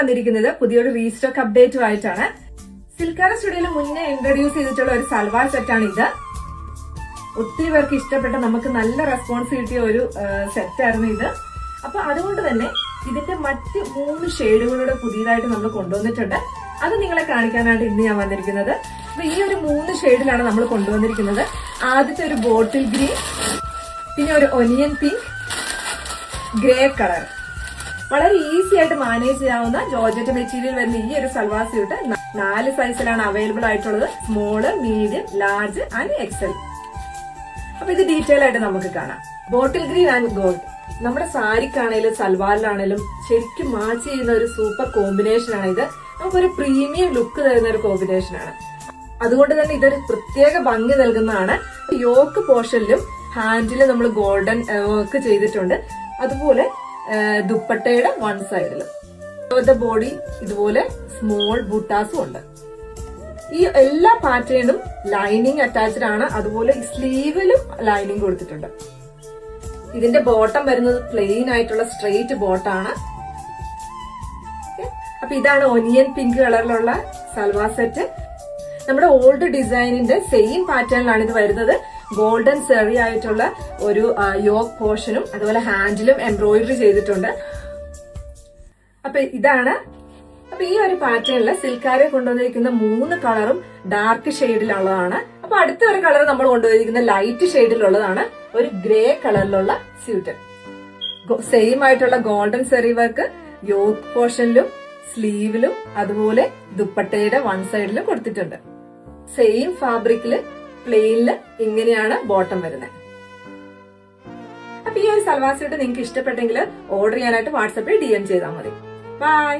വന്നിരിക്കുന്നത് പുതിയൊരു റീസ്റ്റോക്ക് അപ്ഡേറ്റുമായിട്ടാണ്. സിൽക്കാര സ്റ്റുഡിയോയിൽ മുന്നേ ഇൻട്രൊഡ്യൂസ് ചെയ്തിട്ടുള്ള ഒരു സൽവാർ സെറ്റാണ് ഇത്. ഒത്തിരി പേർക്ക് ഇഷ്ടപ്പെട്ട, നമുക്ക് നല്ല റെസ്പോൺസ് കിട്ടിയ ഒരു സെറ്റായിരുന്നു ഇത്. അപ്പൊ അതുകൊണ്ട് തന്നെ ഇതിന്റെ മറ്റ് 3 ഷെയ്ഡുകളൂടെ പുതിയതായിട്ട് നമ്മൾ കൊണ്ടുവന്നിട്ടുണ്ട്. അത് നിങ്ങളെ കാണിക്കാനായിട്ട് ഇന്ന് ഞാൻ വന്നിരിക്കുന്നത്. അപ്പൊ ഈ ഒരു 3 ഷെയ്ഡിലാണ് നമ്മൾ കൊണ്ടുവന്നിരിക്കുന്നത്. ആദ്യത്തെ ഒരു ബോട്ടിൽ ഗ്രീൻ, പിന്നെ ഒരു ഒനിയൻ പിങ്ക്, ഗ്രേ കളർ. വളരെ ഈസി ആയിട്ട് മാനേജ് ചെയ്യാവുന്ന ജോർജറ്റ് മെറ്റീരിയൽ വരുന്ന ഈ ഒരു സൽവാർ സ്യൂട്ട് 4 സൈസിലാണ് അവൈലബിൾ ആയിട്ടുള്ളത്. Small, medium, large and Excel. അപ്പൊ ഇത് ഡീറ്റെയിൽ ആയിട്ട് നമുക്ക് കാണാം. ബോട്ടിൽ ഗ്രീൻ ആൻഡ് ഗോൾഡ് നമ്മുടെ സാരിക്കാണേലും സൽവാറിലാണേലും ശരിക്കും മാച്ച് ചെയ്യുന്ന ഒരു സൂപ്പർ കോമ്പിനേഷൻ ആണ് ഇത്. നമുക്കൊരു പ്രീമിയം ലുക്ക് തരുന്ന ഒരു കോമ്പിനേഷൻ ആണ്. അതുകൊണ്ട് തന്നെ ഇതൊരു പ്രത്യേക ഭംഗി നൽകുന്നതാണ്. യോക്ക് പോർഷനിലും ഹാൻഡിലും നമ്മൾ ഗോൾഡൻ വർക്ക് ചെയ്തിട്ടുണ്ട്. അതുപോലെ ദുപ്പട്ടയുടെ 1 സൈഡിലും ബോഡി ഇതുപോലെ സ്മോൾ ബൂട്ടാസും ഉണ്ട്. ഈ എല്ലാ പാറ്റേണും ലൈനിങ് അറ്റാച്ച്ഡ് ആണ്. അതുപോലെ സ്ലീവിലും ലൈനിങ് കൊടുത്തിട്ടുണ്ട്. ഇതിന്റെ ബോട്ടം വരുന്നത് പ്ലെയിൻ ആയിട്ടുള്ള സ്ട്രെയിറ്റ് ബോട്ടാണ്. അപ്പൊ ഇതാണ് ഒനിയൻ പിങ്ക് കളറിലുള്ള സൽവാർ സെറ്റ്. നമ്മുടെ ഓൾഡ് ഡിസൈനിന്റെ സെയിം പാറ്റേണിലാണ് ഇത് വരുന്നത്. ഗോൾഡൻ സെറി ആയിട്ടുള്ള ഒരു യോക്ക് പോർഷനും അതുപോലെ ഹാൻഡിലും എംബ്രോയിഡറി ചെയ്തിട്ടുണ്ട്. അപ്പൊ ഇതാണ്. അപ്പൊ ഈ ഒരു പാറ്റേണിൽ സിൽക്കാരെ കൊണ്ടുവന്നിരിക്കുന്ന 3 കളറും ഡാർക്ക് ഷെയ്ഡിലുള്ളതാണ്. അപ്പൊ അടുത്ത ഒരു കളർ നമ്മൾ കൊണ്ടുവന്നിരിക്കുന്ന ലൈറ്റ് ഷെയ്ഡിലുള്ളതാണ്. ഒരു ഗ്രേ കളറിലുള്ള സ്യൂട്ട്. സെയിം ആയിട്ടുള്ള ഗോൾഡൻ സെറി വർക്ക് യോക്ക് പോർഷനിലും സ്ലീവിലും അതുപോലെ ദുപ്പട്ടയുടെ 1 സൈഡിലും കൊടുത്തിട്ടുണ്ട്. സെയിം ഫാബ്രിക്കില് പ്ലെയിനില് ഇങ്ങനെയാണ് ബോട്ടം വരുന്നത്. അപ്പൊ ഈ ഒരു സൽവാർ സ്യൂട്ട് നിങ്ങൾക്ക് ഇഷ്ടപ്പെട്ടെങ്കിൽ ഓർഡർ ചെയ്യാനായിട്ട് വാട്സാപ്പിൽ DM ചെയ്താൽ മതി. ബൈ.